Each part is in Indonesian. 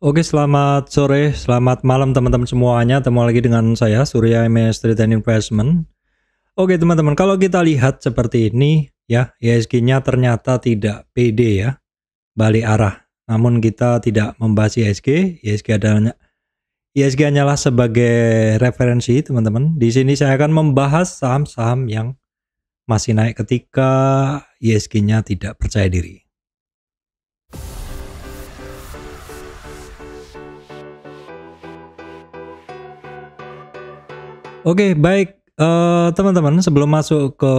Oke, selamat sore, selamat malam teman-teman semuanya. Ketemu lagi dengan saya, Surya MS Trade and Investment. Oke teman-teman, kalau kita lihat seperti ini ya, IHSG-nya ternyata tidak pede ya, balik arah. Namun kita tidak membahas IHSG, IHSG hanyalah sebagai referensi teman-teman. Di sini saya akan membahas saham-saham yang masih naik ketika IHSG-nya tidak percaya diri. Oke, baik teman-teman, sebelum masuk ke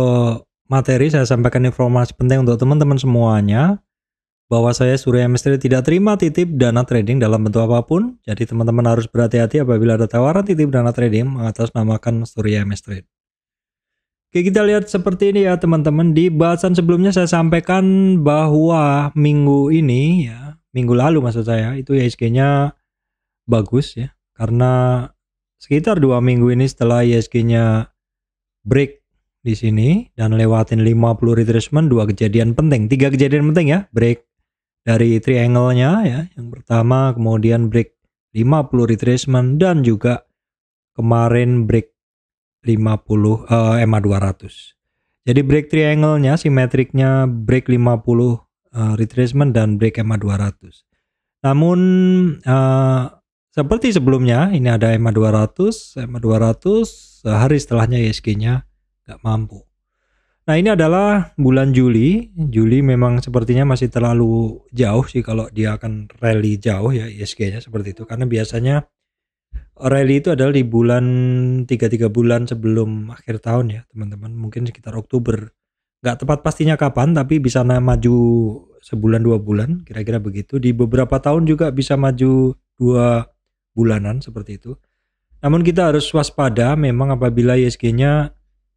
materi saya sampaikan informasi penting untuk teman-teman semuanya bahwa saya Surya MS Trade tidak terima titip dana trading dalam bentuk apapun. Jadi teman-teman harus berhati-hati apabila ada tawaran titip dana trading mengatasnamakan Surya MS Trade. Oke, kita lihat seperti ini ya teman-teman. Di bahasan sebelumnya saya sampaikan bahwa minggu ini ya, minggu lalu maksud saya, itu IHSG-nya bagus ya, karena sekitar 2 minggu ini setelah IHSG-nya break di sini dan lewatin 50 retracement, 3 kejadian penting ya, break dari triangle-nya ya, yang pertama, kemudian break 50 retracement dan juga kemarin break 50 EMA 200. Jadi break triangle-nya, simetriknya break 50 retracement dan break EMA 200. Namun seperti sebelumnya, ini ada EMA 200 sehari setelahnya IHSG-nya nggak mampu. Nah, ini adalah bulan Juli. Juli memang sepertinya masih terlalu jauh sih kalau dia akan rally jauh ya IHSG-nya seperti itu. Karena biasanya rally itu adalah di bulan 3 bulan sebelum akhir tahun ya teman-teman. Mungkin sekitar Oktober. Nggak tepat pastinya kapan, tapi bisa maju sebulan 2 bulan, kira-kira begitu. Di beberapa tahun juga bisa maju 2 bulanan seperti itu. Namun kita harus waspada memang apabila IHSG-nya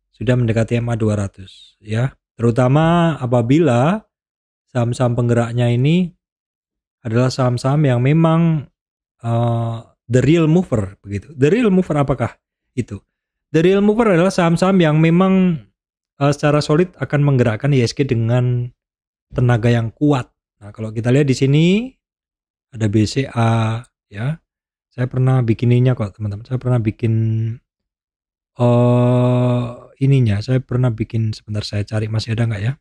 sudah mendekati EMA 200 ya. Terutama apabila saham-saham penggeraknya ini adalah saham-saham yang memang the real mover begitu. The real mover apakah itu? The real mover adalah saham-saham yang memang secara solid akan menggerakkan IHSG dengan tenaga yang kuat. Nah, kalau kita lihat di sini ada BCA ya. Saya pernah bikin kok teman-teman. Saya pernah bikin saya pernah bikin, sebentar saya cari masih ada nggak ya?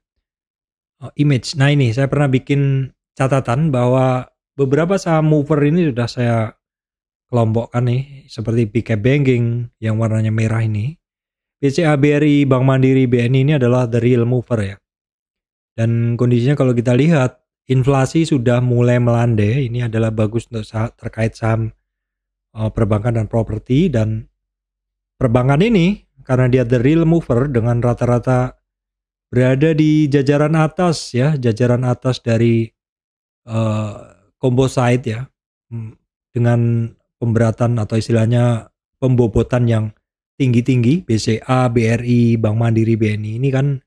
Image. Nah, ini saya pernah bikin catatan bahwa beberapa saham mover ini sudah saya kelompokkan nih, seperti Big Cap Banking yang warnanya merah ini. BCA, BRI, Bank Mandiri, BNI ini adalah the real mover ya. Dan kondisinya kalau kita lihat, inflasi sudah mulai melandai. Ini adalah bagus untuk terkait saham perbankan dan properti. Dan perbankan ini karena dia the real mover dengan rata-rata berada di jajaran atas ya, jajaran atas dari composite ya, dengan pemberatan atau istilahnya pembobotan yang tinggi-tinggi. BCA, BRI, Bank Mandiri, BNI ini kan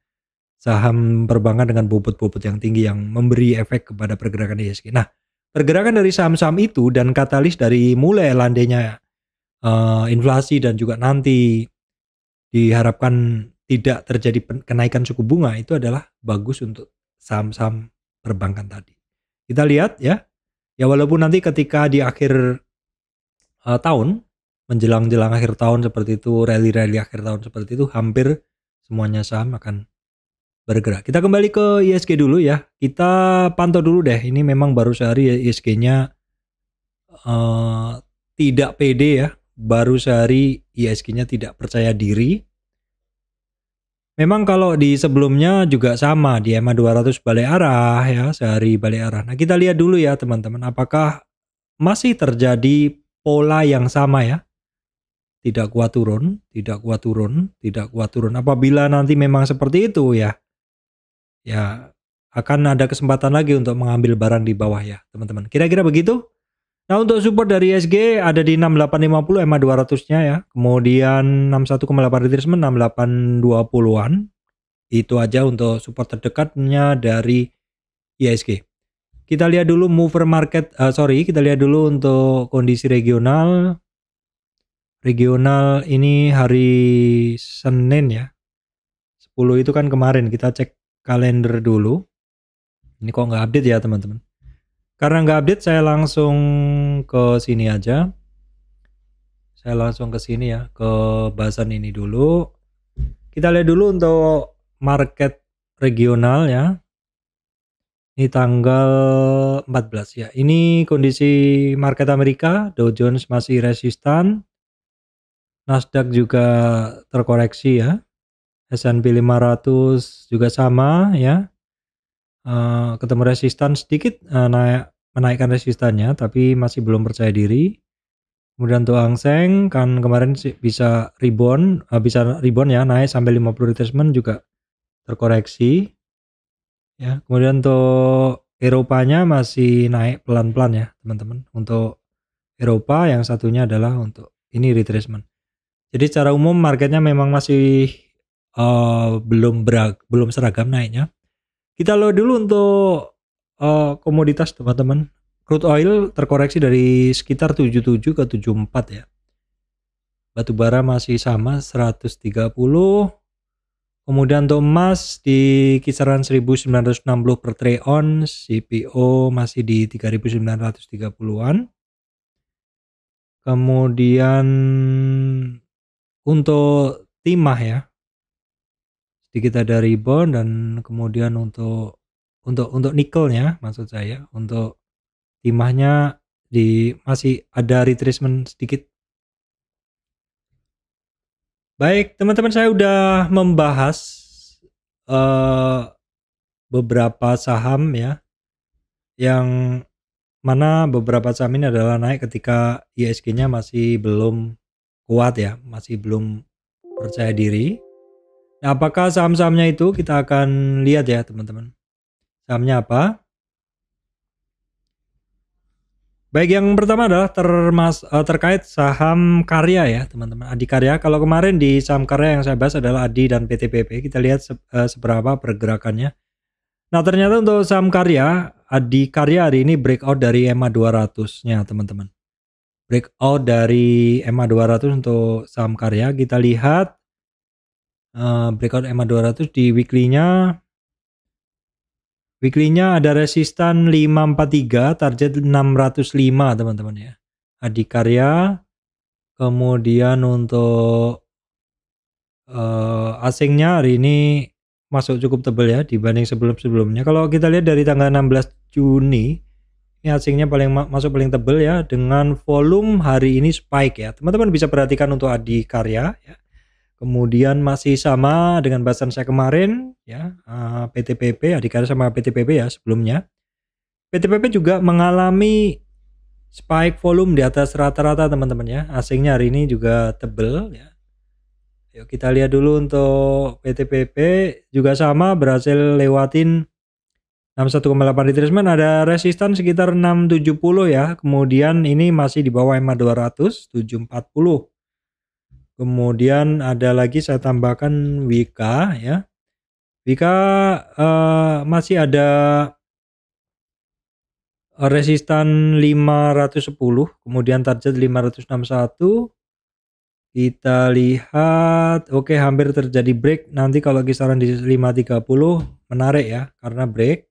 saham perbankan dengan bobot-bobot yang tinggi yang memberi efek kepada pergerakan IHSG. Nah, pergerakan dari saham-saham itu dan katalis dari mulai landainya inflasi dan juga nanti diharapkan tidak terjadi kenaikan suku bunga, itu adalah bagus untuk saham-saham perbankan tadi. Kita lihat ya, walaupun nanti ketika di akhir tahun, menjelang akhir tahun seperti itu, rally akhir tahun seperti itu, hampir semuanya saham akan bergerak. Kita kembali ke IHSG dulu ya. Kita pantau dulu deh. Ini memang baru sehari IHSG-nya tidak pede ya. Baru sehari IHSG-nya tidak percaya diri. Memang kalau di sebelumnya juga sama, di EMA 200 balik arah ya, sehari balik arah. Nah, kita lihat dulu ya teman-teman, apakah masih terjadi pola yang sama ya. Tidak kuat turun, tidak kuat turun, tidak kuat turun. Apabila nanti memang seperti itu ya akan ada kesempatan lagi untuk mengambil barang di bawah ya teman-teman. Kira-kira begitu. Nah, untuk support dari IHSG ada di 6850 EMA 200-nya ya. Kemudian 61,8 retracement 6820-an. Itu aja untuk support terdekatnya dari IHSG. Kita lihat dulu mover market, kita lihat dulu untuk kondisi regional. Regional ini hari Senin ya. 10 itu kan kemarin, kita cek kalender dulu. Ini kok nggak update ya teman-teman. Karena nggak update, saya langsung ke sini aja. Saya langsung ke sini ya, ke bahasan ini dulu. Kita lihat dulu untuk market regional ya. Ini tanggal 14 ya. Ini kondisi market Amerika, Dow Jones masih resistan. Nasdaq juga terkoreksi ya. S&P 500 juga sama ya. Ketemu resistan sedikit, menaikkan resistannya tapi masih belum percaya diri. Kemudian untuk Hang Seng kan kemarin bisa rebound ya, naik sampai 50 retracement juga terkoreksi ya. Kemudian untuk Eropanya masih naik pelan-pelan ya teman-teman. Untuk Eropa yang satunya adalah untuk ini retracement. Jadi secara umum marketnya memang masih belum seragam naiknya. Kita lihat dulu untuk komoditas teman-teman. Crude oil terkoreksi dari sekitar 77 ke 74 ya. Batu bara masih sama 130. Kemudian untuk emas di kisaran 1960 per troy ounce, CPO masih di 3930-an. Kemudian untuk timah ya, sedikit ada rebound. Dan kemudian untuk nikelnya, maksud saya untuk timahnya masih ada retracement sedikit. Baik teman-teman, saya udah membahas beberapa saham ya, yang mana beberapa saham ini adalah naik ketika ISG-nya masih belum kuat ya, masih belum percaya diri. Nah, apakah saham-sahamnya itu kita akan lihat ya teman-teman. Sahamnya apa? Baik, yang pertama adalah terkait saham karya ya teman-teman. Adikarya. Kalau kemarin di saham karya yang saya bahas adalah Adi dan PTPP. Kita lihat seberapa pergerakannya. Nah, ternyata untuk saham karya, Adikarya hari ini breakout dari EMA 200-nya teman-teman. Breakout dari EMA 200 untuk saham karya. Kita lihat breakout EMA 200 di weekly-nya. Weekly-nya ada resistan 543, target 605 teman-teman ya. Adikarya. Kemudian untuk asingnya hari ini masuk cukup tebal ya dibanding sebelum-sebelumnya. Kalau kita lihat dari tanggal 16 Juni, ini asingnya masuk paling tebal ya, dengan volume hari ini spike ya. Teman-teman bisa perhatikan untuk Adikarya ya. Kemudian masih sama dengan bahasan saya kemarin ya, PTPP, Adikarya sama PTPP ya sebelumnya. PTPP juga mengalami spike volume di atas rata-rata teman-teman ya. Asingnya hari ini juga tebel ya. Yuk kita lihat dulu untuk PTPP juga sama, berhasil lewatin 61,8 retracement, ada resistan sekitar 670 ya. Kemudian ini masih di bawah EMA 200 740. Kemudian ada lagi saya tambahkan Wika ya. Wika masih ada resistan 510, kemudian target 561. Kita lihat oke, hampir terjadi break. Nanti kalau kisaran di 530 menarik ya, karena break.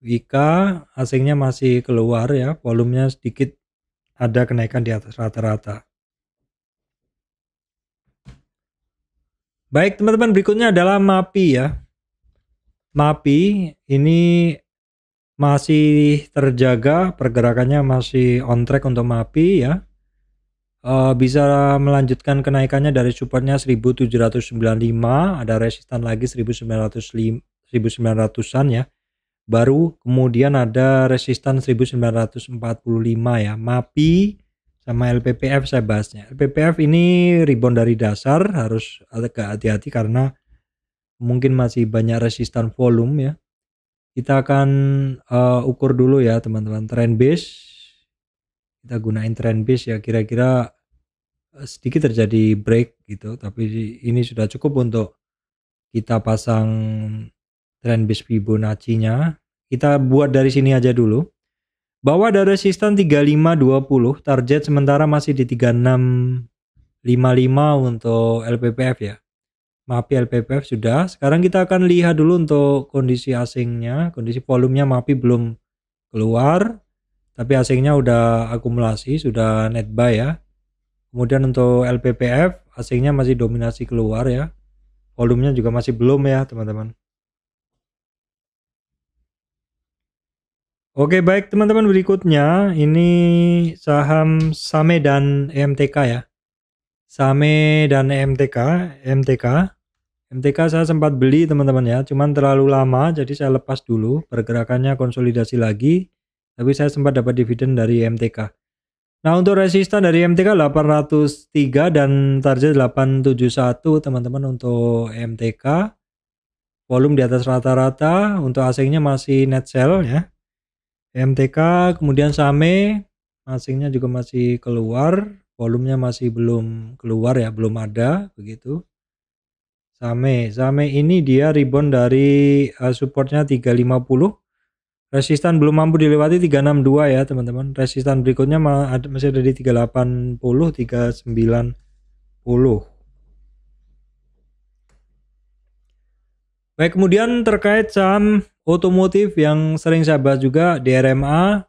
Wika asingnya masih keluar ya, volumenya sedikit ada kenaikan di atas rata-rata. Baik teman-teman, berikutnya adalah MAPI ya. MAPI ini masih terjaga, pergerakannya masih on track untuk MAPI ya. Bisa melanjutkan kenaikannya dari supportnya 1795, ada resistan lagi 1900-an ya. Baru kemudian ada resistan 1945 ya. MAPI sama LPPF saya bahasnya. LPPF ini rebound dari dasar, harus agak hati-hati karena mungkin masih banyak resistan volume ya. Kita akan ukur dulu ya teman-teman, trend base. Kita gunain trend base ya, kira-kira sedikit terjadi break gitu, tapi ini sudah cukup untuk kita pasang trend base Fibonacci-nya. Kita buat dari sini aja dulu. Bahwa ada resistan 3520, target sementara masih di 3655 untuk LPPF ya. MAPI LPPF sudah. Sekarang kita akan lihat dulu untuk kondisi asingnya, kondisi volumenya MAPI belum keluar, tapi asingnya udah akumulasi, sudah net buy ya. Kemudian untuk LPPF asingnya masih dominasi keluar ya. Volumenya juga masih belum ya teman-teman. Oke baik teman-teman, berikutnya ini saham SAME dan EMTK ya. SAME dan MTK saya sempat beli teman-teman ya, cuman terlalu lama jadi saya lepas dulu, pergerakannya konsolidasi lagi, tapi saya sempat dapat dividen dari MTK. Nah untuk resisten dari MTK 803 dan target 871 teman-teman untuk MTK. Volume di atas rata-rata, untuk asingnya masih net sell ya. MTK, kemudian SAME, asingnya juga masih keluar, volumenya masih belum keluar ya, belum ada begitu. SAME ini dia rebound dari supportnya 350, resistan belum mampu dilewati 362 ya teman-teman. Resistan berikutnya masih ada di 380, 390. Baik, kemudian terkait saham otomotif yang sering saya bahas juga, DRMA.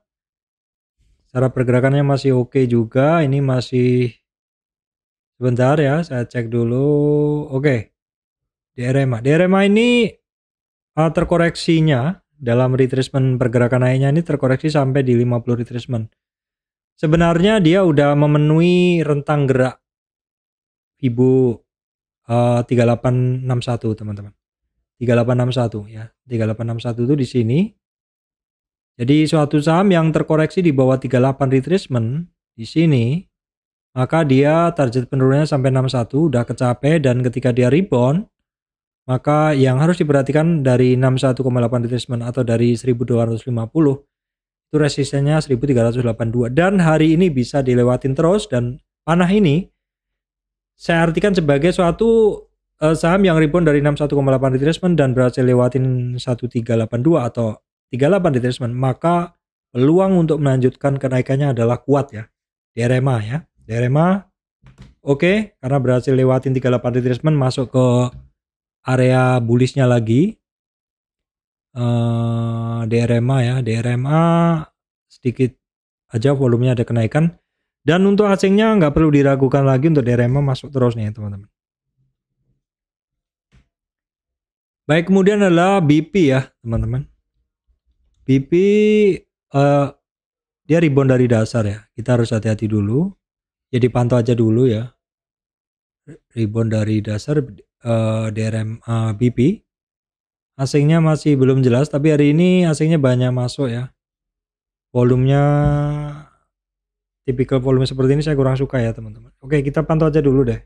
Cara pergerakannya masih oke juga, ini masih sebentar ya, saya cek dulu. Oke. DRMA ini terkoreksinya dalam retracement pergerakan naiknya ini terkoreksi sampai di 50 retracement. Sebenarnya dia udah memenuhi rentang gerak Fibo 3861 teman-teman. 3861 ya. 3861 itu di sini. Jadi suatu saham yang terkoreksi di bawah 38 retracement di sini, maka dia target penurunannya sampai 61 udah kecapai, dan ketika dia rebound, maka yang harus diperhatikan dari 61,8 retracement atau dari 1250 itu resistennya 1382, dan hari ini bisa dilewatin terus, dan panah ini saya artikan sebagai suatu saham yang rebound dari 61,8 retracement dan berhasil lewatin 1382 atau 38 retracement, maka peluang untuk melanjutkan kenaikannya adalah kuat ya. DRMA ya. DRMA oke, karena berhasil lewatin 38 retracement, masuk ke area bullishnya lagi. DRMA ya. DRMA sedikit aja volumenya ada kenaikan. Dan untuk asingnya nggak perlu diragukan lagi, untuk DRMA masuk terus nih teman-teman. Baik, kemudian adalah BP ya teman-teman. BP dia rebound dari dasar ya. Kita harus hati-hati dulu. Jadi pantau aja dulu ya. Rebound dari dasar DRMA BP. Asingnya masih belum jelas, tapi hari ini asingnya banyak masuk ya. Volumenya tipikal volume seperti ini saya kurang suka ya teman-teman. Oke, kita pantau aja dulu deh.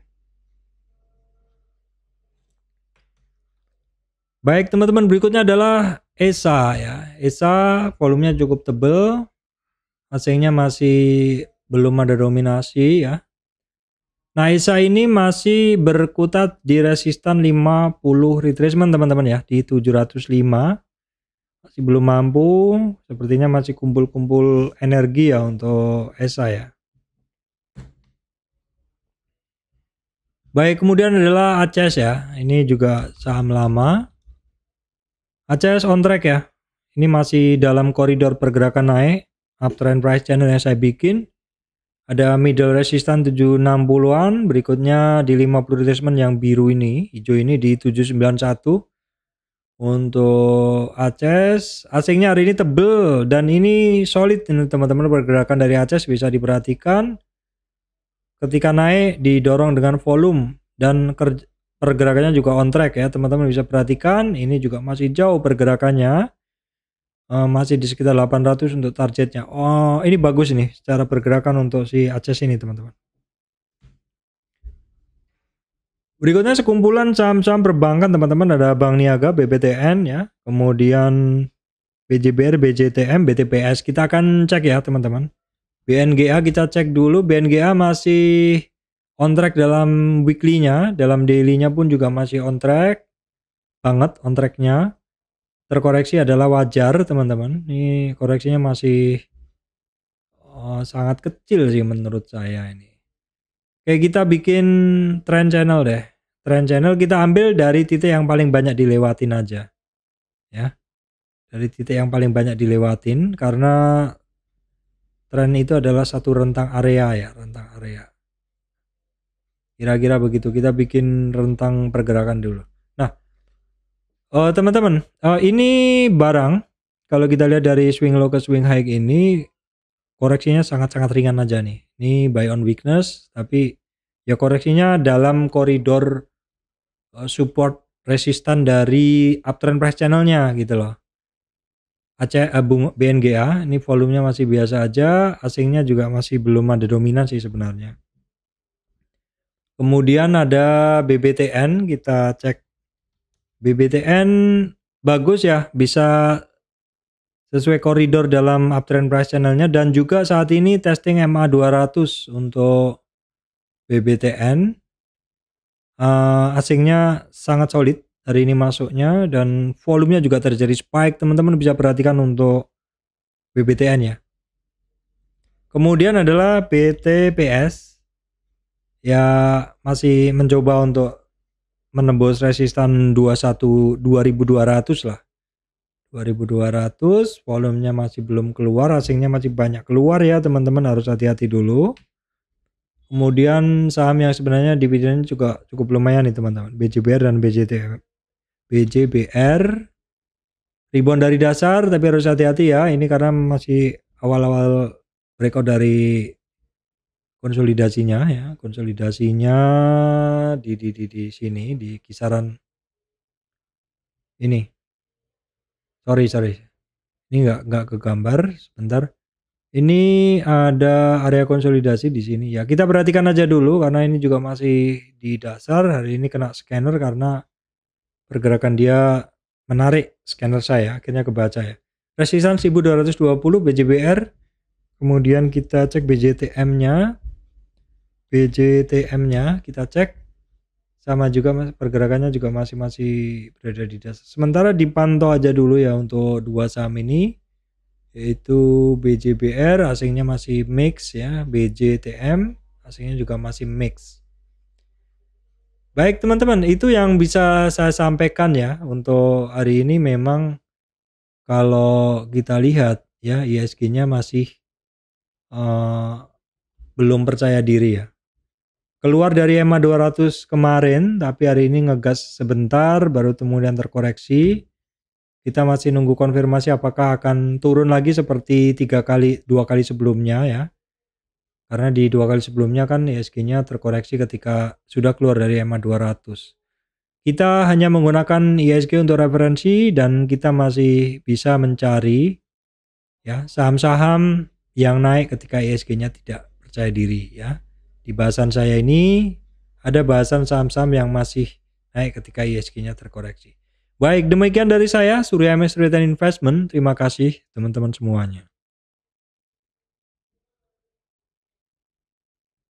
Baik teman-teman, berikutnya adalah ESA ya. ESA volumenya cukup tebal, asingnya masih belum ada dominasi ya. Nah ESA ini masih berkutat di resistan 50 retracement teman-teman ya, di 705. Masih belum mampu, sepertinya masih kumpul-kumpul energi ya untuk ESA ya. Baik, kemudian adalah ACS ya. Ini juga saham lama. ACS on track ya. Ini masih dalam koridor pergerakan naik, uptrend price channel yang saya bikin. Ada middle resistance 760-an, berikutnya di 50 retracement yang biru ini, hijau ini di 791. Untuk ACS, asingnya hari ini tebel dan ini solid teman-teman. Pergerakan dari ACS bisa diperhatikan. Ketika naik didorong dengan volume dan pergerakannya juga on track ya teman-teman, bisa perhatikan. Ini juga masih jauh pergerakannya, masih di sekitar 800 untuk targetnya. Oh ini bagus nih secara pergerakan untuk si ACS ini teman-teman. Berikutnya sekumpulan saham-saham perbankan teman-teman, ada Bank Niaga, BBTN ya, kemudian BJBR, BJTM, BTPS. Kita akan cek ya teman-teman. BNGA kita cek dulu. BNGA masih on track dalam weekly-nya, dalam daily-nya pun juga masih on track banget, on track-nya. Terkoreksi adalah wajar teman-teman. Ini koreksinya masih sangat kecil sih menurut saya ini. Oke, kita bikin trend channel deh. Trend channel kita ambil dari titik yang paling banyak dilewatin aja. Ya. dari titik yang paling banyak dilewatin, karena tren itu adalah satu rentang area ya, rentang area. Kira-kira begitu, kita bikin rentang pergerakan dulu. Nah, teman-teman, ini barang kalau kita lihat dari swing low ke swing high ini koreksinya sangat-sangat ringan aja nih. Ini buy on weakness, tapi ya koreksinya dalam koridor support resistan dari uptrend price channelnya gitu loh. BNGA ini volumenya masih biasa aja, asingnya juga masih belum ada dominan sih sebenarnya. Kemudian ada BBTN, kita cek BBTN bagus ya, bisa sesuai koridor dalam uptrend price channelnya, dan juga saat ini testing MA 200 untuk BBTN. Asingnya sangat solid hari ini masuknya, dan volumenya juga terjadi spike. Teman-teman bisa perhatikan untuk BBTN ya. Kemudian adalah BTPS ya, masih mencoba untuk menembus resistan 2200 lah. 2200, volumenya masih belum keluar, asingnya masih banyak keluar ya, teman-teman harus hati-hati dulu. Kemudian saham yang sebenarnya dividennya juga cukup lumayan nih teman-teman, BJBR dan BJBR rebound dari dasar, tapi harus hati-hati ya, ini karena masih awal-awal breakout dari konsolidasinya ya, konsolidasinya di sini di kisaran ini. Sorry, ini nggak kegambar, sebentar. Ini ada area konsolidasi di sini ya. Kita perhatikan aja dulu karena ini juga masih di dasar. Hari ini kena scanner karena pergerakan dia menarik scanner saya, akhirnya kebaca ya. Resistan 1220 BJBR. Kemudian kita cek BJTM-nya. Kita cek. Sama juga pergerakannya juga masih berada di dasar. Sementara dipantau aja dulu ya untuk dua saham ini, yaitu BJBR asingnya masih mix ya, BJTM asingnya juga masih mix. Baik teman-teman, itu yang bisa saya sampaikan ya untuk hari ini. Memang kalau kita lihat ya, ISG-nya masih belum percaya diri ya. Keluar dari EMA 200 kemarin, tapi hari ini ngegas sebentar, baru kemudian terkoreksi. Kita masih nunggu konfirmasi apakah akan turun lagi seperti 2 kali sebelumnya ya. Karena di 2 kali sebelumnya kan ISG-nya terkoreksi ketika sudah keluar dari EMA 200. Kita hanya menggunakan ISG untuk referensi, dan kita masih bisa mencari ya saham-saham yang naik ketika ISG-nya tidak percaya diri ya. Di bahasan saya ini ada bahasan saham-saham yang masih naik ketika ISG-nya terkoreksi. Baik, demikian dari saya, Surya MS Return Investment. Terima kasih teman-teman semuanya.